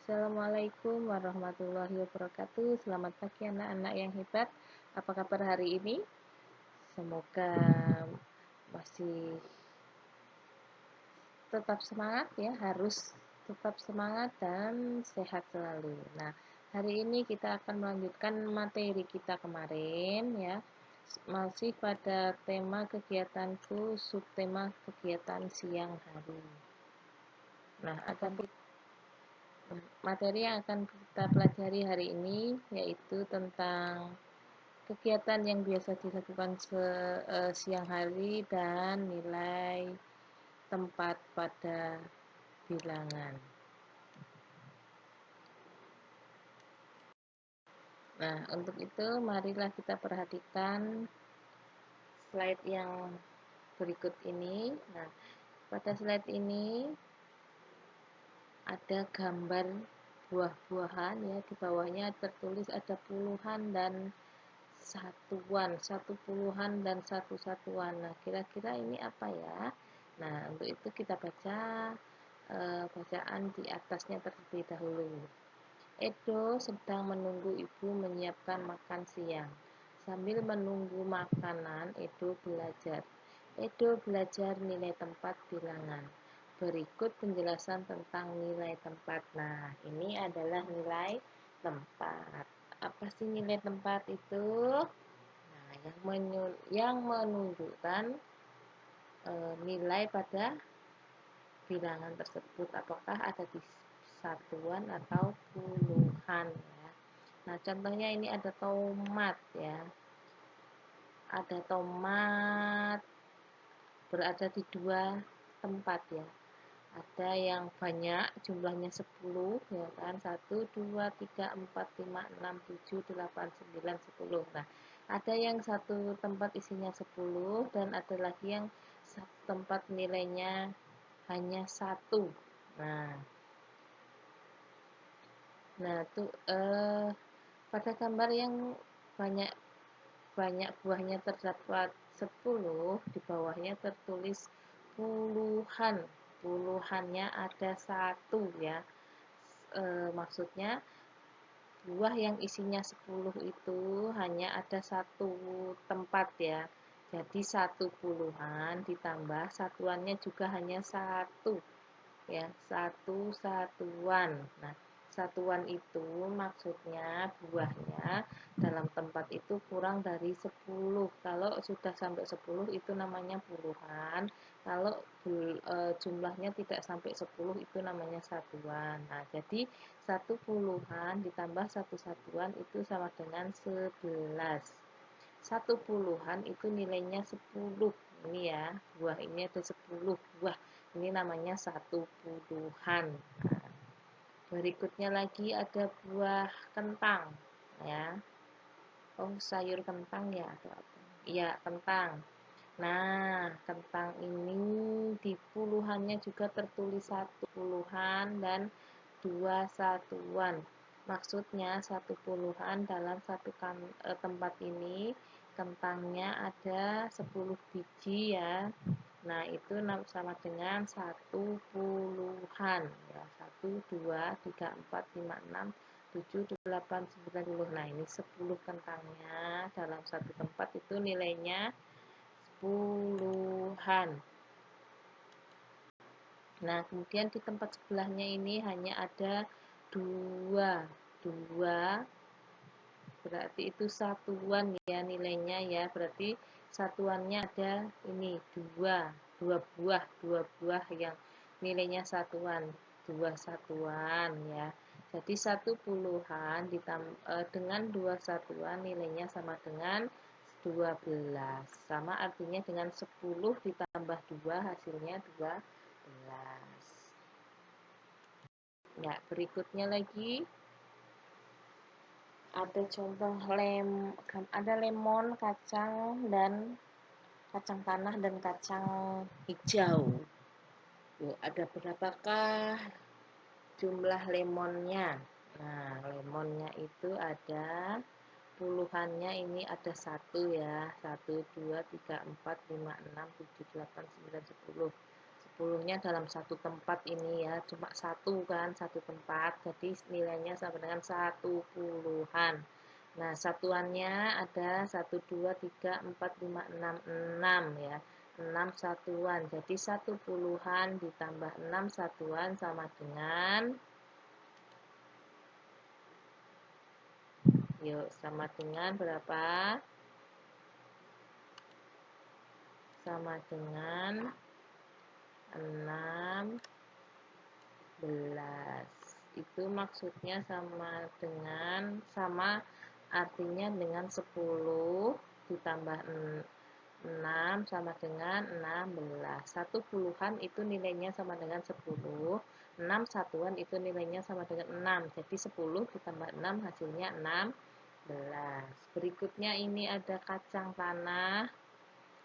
Assalamualaikum warahmatullahi wabarakatuh. Selamat pagi anak-anak yang hebat. Apa kabar hari ini? Semoga masih tetap semangat ya, harus tetap semangat dan sehat selalu. Nah, hari ini kita akan melanjutkan materi kita kemarin ya. Masih pada tema kegiatanku, subtema kegiatan siang hari. Nah, materi yang akan kita pelajari hari ini yaitu tentang kegiatan yang biasa dilakukan siang hari dan nilai tempat pada bilangan. Nah, untuk itu marilah kita perhatikan slide yang berikut ini. Nah, pada slide ini ada gambar buah-buahan ya, di bawahnya tertulis ada puluhan dan satuan, satu puluhan dan satu satuan. Nah, kira-kira ini apa ya? Nah, untuk itu kita baca bacaan di atasnya terlebih dahulu. Edo sedang menunggu ibu menyiapkan makan siang. Sambil menunggu makanan, Edo belajar. Edo belajar nilai tempat bilangan. Berikut penjelasan tentang nilai tempat. Nah, ini adalah nilai tempat. Apa sih nilai tempat itu? Nah, yang menunjukkan nilai pada bilangan tersebut, apakah ada di satuan atau puluhan ya. Nah, contohnya ini ada tomat ya. Ada tomat berada di dua tempat ya. Ada yang banyak jumlahnya 10 ya kan, 1 2 3 4 5 6 7 8 9 10. Nah, ada yang satu tempat isinya 10 dan ada lagi yang satu tempat nilainya hanya 1. Nah tuh pada gambar yang banyak buahnya terdapat 10, di bawahnya tertulis puluhan. Puluhannya ada 1 ya. Maksudnya buah yang isinya 10 itu hanya ada satu tempat ya. Jadi 1 puluhan ditambah satuannya juga hanya 1 ya, 1 satuan. Nah, satuan itu maksudnya buahnya dalam tempat itu kurang dari 10. Kalau sudah sampai 10 itu namanya puluhan. Kalau jumlahnya tidak sampai 10 itu namanya satuan. Nah, jadi 1 puluhan ditambah 1 satuan itu sama dengan 11. 1 puluhan itu nilainya 10. Ini ya, buah ini ada 10 buah. Ini namanya 1 puluhan. Nah, berikutnya lagi ada buah kentang ya. Oh, sayur kentang ya atau apa? Iya, kentang. Nah, kentang ini di puluhannya juga tertulis 1 puluhan dan 2 satuan. Maksudnya 1 puluhan dalam satu tempat ini kentangnya ada 10 biji ya. Nah, itu sama dengan 1 puluhan ya. 1 2 3 4 5 6 7 8 9 10. Nah, ini 10 kentangnya dalam satu tempat itu nilainya puluhan. Nah, kemudian di tempat sebelahnya ini hanya ada 2 berarti itu satuan ya nilainya ya. Berarti satuannya ada ini 2 buah yang nilainya satuan, 2 satuan ya. Jadi 1 puluhan dengan 2 satuan nilainya sama dengan 12. Sama artinya dengan 10 ditambah 2 hasilnya 12. Ya, berikutnya lagi ada contoh ada lemon, kacang dan kacang tanah dan kacang hijau. Yuk, ada berapakah jumlah lemonnya? Nah, lemonnya itu ada puluhannya ini ada 1 ya. 1 2 3 4 5 6 7 8 9 10. 10-nya dalam satu tempat ini ya, cuma satu kan, satu tempat, jadi nilainya sama dengan 1 puluhan. Nah, satuannya ada 1, 2, 3, 4, 5, 6, 6 ya, 6 satuan. Jadi 1 puluhan ditambah 6 satuan sama dengan, yuk, sama dengan berapa? Sama dengan 16. Itu maksudnya sama artinya dengan 10 ditambah 6 sama dengan 16. 1 puluhan itu nilainya sama dengan 10, 6 satuan itu nilainya sama dengan 6. Jadi 10 ditambah 6 hasilnya 16. Berikutnya ini ada kacang tanah.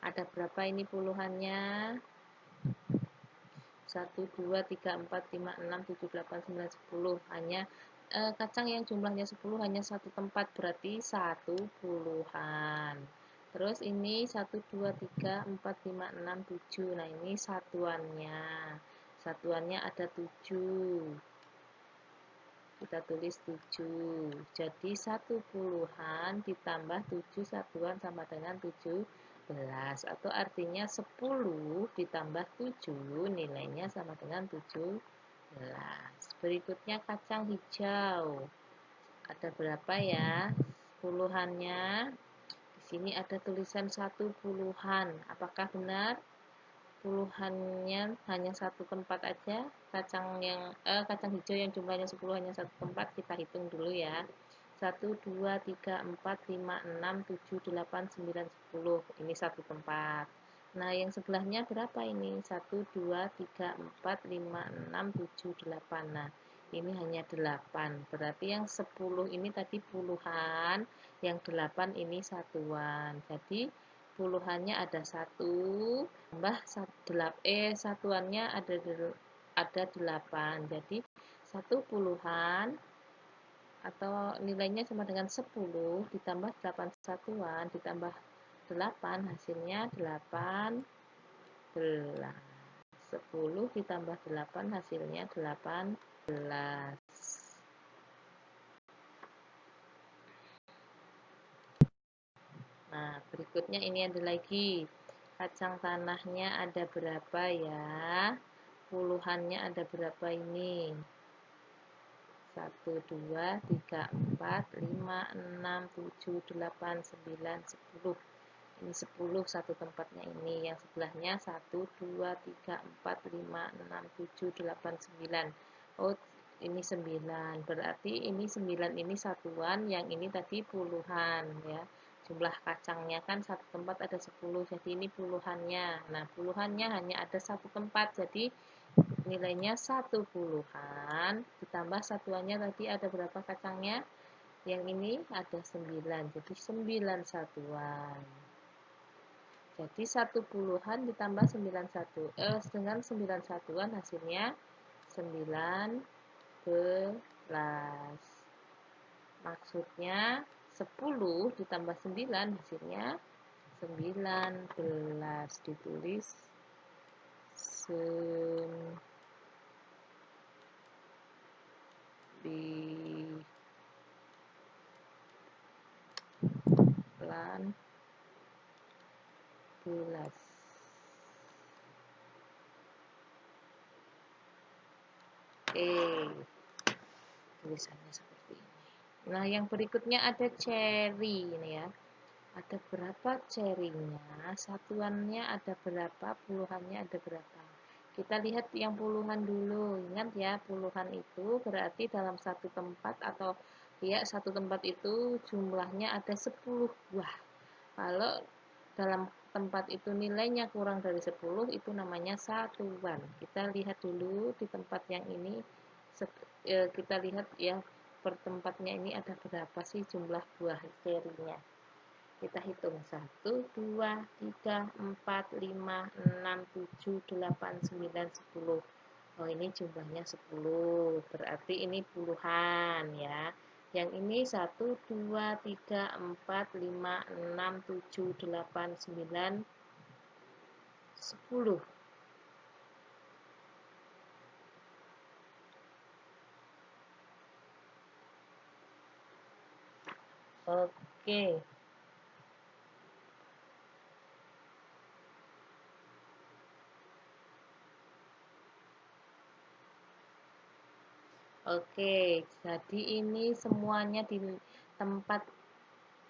Ada berapa ini puluhannya? 1, 2, 3, 4, 5, 6, 7, 8, 9, 10. Hanya kacang yang jumlahnya 10 hanya satu tempat, berarti 1 puluhan. Terus ini 1, 2, 3, 4, 5, 6, 7. Nah, ini satuannya. Satuannya ada 7. Kita tulis 7. Jadi 1 puluhan ditambah 7 satuan sama dengan 17, atau artinya 10 ditambah 7 nilainya sama dengan 17. Berikutnya kacang hijau. Ada berapa ya puluhannya? Di sini ada tulisan 1 puluhan. Apakah benar? Puluhannya hanya satu tempat aja, kacang hijau yang jumlahnya 10 hanya satu tempat. Kita hitung dulu ya, 1, 2, 3, 4, 5, 6, 7, 8, 9, 10. Ini satu tempat. Nah, yang sebelahnya berapa ini? 1, 2, 3, 4, 5, 6, 7, 8. Nah, ini hanya 8. Berarti yang 10 ini tadi puluhan, yang 8 ini satuan. Jadi puluhannya ada 1 tambah satuannya ada 8. Jadi 1 puluhan atau nilainya sama dengan 10 ditambah 8 satuan ditambah 8 hasilnya 18. 10 ditambah 8 hasilnya 18. Nah, berikutnya ini ada lagi. Kacang tanahnya ada berapa ya? Puluhannya ada berapa ini? 1, 2, 3, 4, 5, 6, 7, 8, 9, 10. Ini 10 satu tempatnya ini. Yang sebelahnya 1, 2, 3, 4, 5, 6, 7, 8, 9. Oh, ini 9. Berarti ini 9 ini satuan, yang ini tadi puluhan ya. Jumlah kacangnya kan satu tempat ada 10, jadi ini puluhannya. Nah, puluhannya hanya ada satu tempat, jadi nilainya 1 puluhan ditambah satuannya tadi ada berapa kacangnya? Yang ini ada 9, jadi 9 satuan. Jadi 1 puluhan ditambah 9 dengan 9 satuan hasilnya 19. Maksudnya 10 ditambah 9 hasilnya 19. Ditulis 19. Tulisannya seperti ini. Nah, yang berikutnya ada cherry ini ya. Ada berapa cherry-nya? Satuannya ada berapa? Puluhannya ada berapa? Kita lihat yang puluhan dulu. Ingat ya, puluhan itu berarti dalam satu tempat atau ya satu tempat itu jumlahnya ada 10 buah. Kalau dalam tempat itu nilainya kurang dari 10, itu namanya satuan. Kita lihat dulu di tempat yang ini, kita lihat ya per tempatnya ini ada berapa sih jumlah buah cherry-nya. Kita hitung 1, 2, 3, 4, 5, 6, 7, 8, 9, 10. Oh, ini jumlahnya 10, berarti ini puluhan ya. Yang ini 1, 2, 3, 4, 5, 6, 7, 8, 9, 10. Oke. Oke, jadi ini semuanya di tempat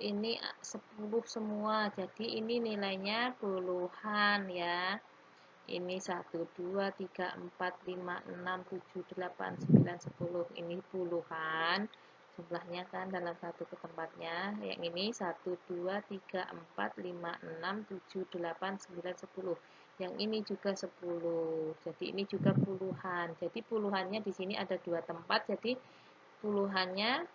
ini 10 semua. Jadi ini nilainya puluhan ya. Ini 1, 2, 3, 4, 5, 6, 7, 8, 9, 10. Ini puluhan. Jumlahnya kan dalam satu ke tempatnya. Yang ini 1, 2, 3, 4, 5, 6, 7, 8, 9, 10. Yang ini juga 10. Jadi ini juga puluhan. Jadi puluhannya di sini ada dua tempat. Jadi puluhannya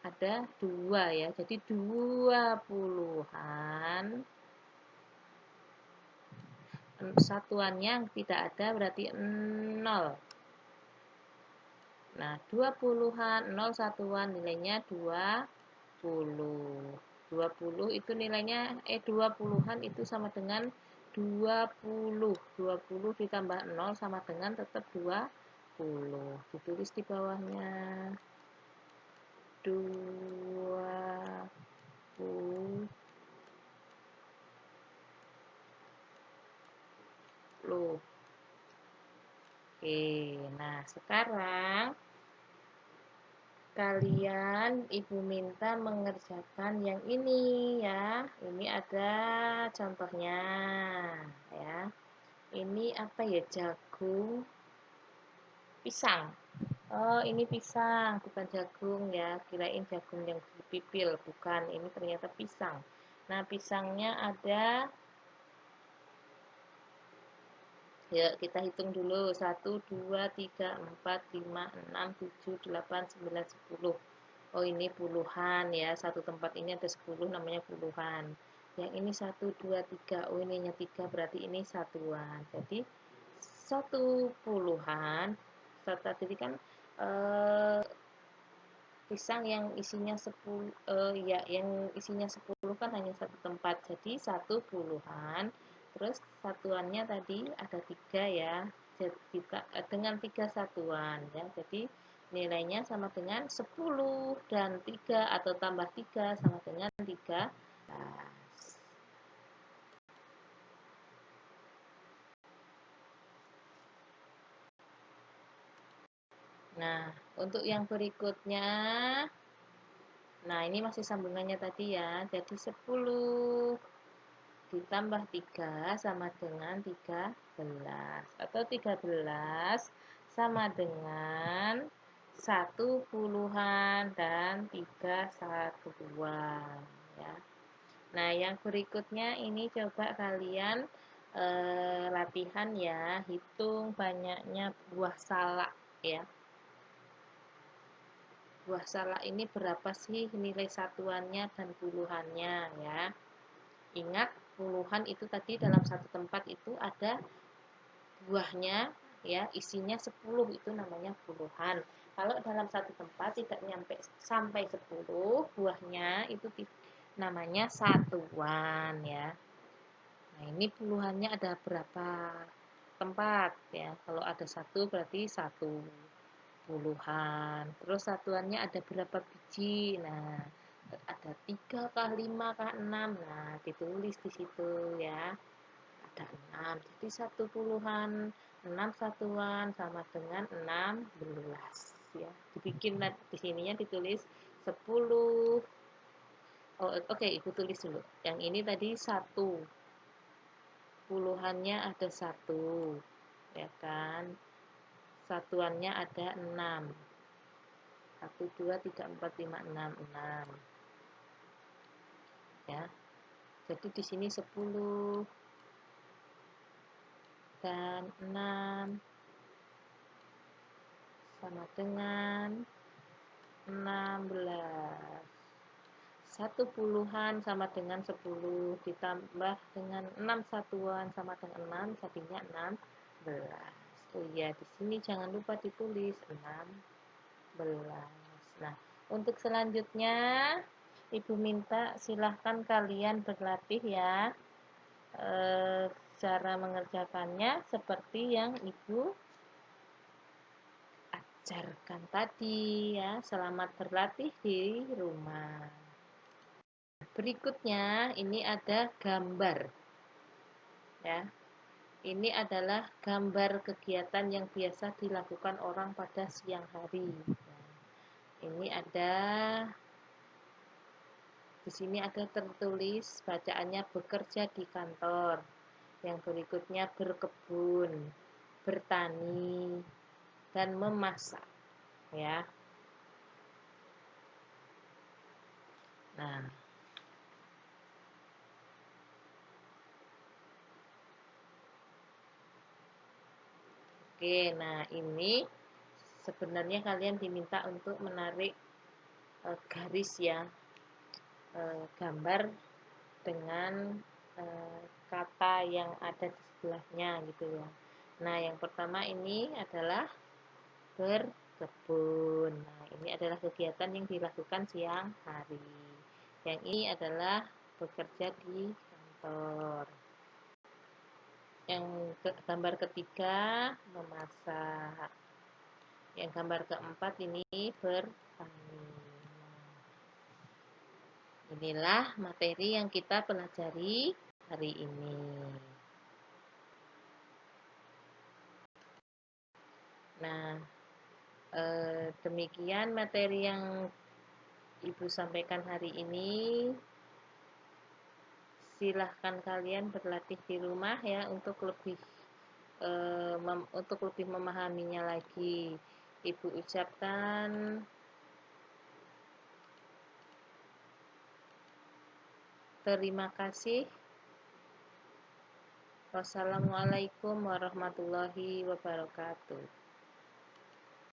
ada dua ya. Jadi dua puluhan. Satuannya yang tidak ada berarti 0. Nah, 2 puluhan, 0 satuan nilainya 20. 20 itu nilainya, 2 puluhan itu sama dengan 20. 20 ditambah 0 sama dengan tetap 20. Ditulis di bawahnya. 20. Oke, nah sekarang kalian ibu minta mengerjakan yang ini ya. Ini ada contohnya ya. Ini apa ya? Jagung, pisang. Oh, ini pisang, bukan jagung ya. Kirain jagung yang dipipil, bukan. Ini ternyata pisang. Nah, pisangnya ada. Ya, kita hitung dulu. 1, 2, 3, 4, 5, 6, 7, 8, 9, 10. Oh, ini puluhan ya. Satu tempat ini ada 10 namanya puluhan. Yang ini 1, 2, 3. Oh, ini hanya 3 berarti ini satuan. Jadi satu puluhan. Tadi kan eh, pisang yang isinya 10 ya yang isinya 10 kan hanya satu tempat. Jadi satu puluhan. Terus satuannya tadi ada 3 ya. Jadi dengan 3 satuan ya. Jadi nilainya sama dengan 10 dan 3 atau tambah 3 sama dengan 13. Nah, untuk yang berikutnya, nah ini masih sambungannya tadi ya. Jadi 10 ditambah 3 sama dengan 13 atau 13 sama dengan 1 puluhan dan 3 satuan ya. Nah, yang berikutnya ini coba kalian latihan ya, hitung banyaknya buah salak ya. Buah salak ini berapa sih nilai satuannya dan puluhannya ya. Ingat, puluhan itu tadi dalam satu tempat itu ada buahnya ya, isinya 10 itu namanya puluhan. Kalau dalam satu tempat tidak nyampe sampai 10 buahnya itu namanya satuan ya. Nah, ini puluhannya ada berapa tempat ya. Kalau ada satu berarti satu puluhan. Terus satuannya ada berapa biji? Nah, ada 3 kah, 5 kah, 6. Nah, ditulis di situ ya. Ada 6. Jadi 1 puluhan 6 satuan sama dengan 16 ya. Dibikin di sininya ditulis 10. Oh, oke, Ibu tulis dulu. Yang ini tadi 1. Puluhannya ada 1. Ya kan? Satuannya ada 6. 1, 2, 3, 4, 5, 6. Ya. Jadi di sini 10 dan 6 sama dengan 16. 1 puluhan sama dengan 10 ditambah dengan 6 satuan sama dengan 6 jadinya 16. Oh iya, di sini jangan lupa ditulis 16. Nah, untuk selanjutnya Ibu minta silahkan kalian berlatih ya, cara mengerjakannya seperti yang Ibu ajarkan tadi ya. Selamat berlatih di rumah. Berikutnya ini ada gambar ya. Ini adalah gambar kegiatan yang biasa dilakukan orang pada siang hari. Nah, ini ada di sini ada tertulis bacaannya bekerja di kantor. Yang berikutnya berkebun, bertani, dan memasak ya. Nah, oke, nah ini sebenarnya kalian diminta untuk menarik garis ya, gambar dengan kata yang ada di sebelahnya gitu ya. Nah, yang pertama ini adalah berkebun. Nah, ini adalah kegiatan yang dilakukan siang hari. Yang ini adalah bekerja di kantor. Yang gambar ketiga memasak. Yang gambar keempat ini bertani. Inilah materi yang kita pelajari hari ini. Nah, demikian materi yang Ibu sampaikan hari ini. Silahkan kalian berlatih di rumah ya untuk lebih memahaminya lagi. Ibu ucapkan terima kasih. Wassalamualaikum warahmatullahi wabarakatuh.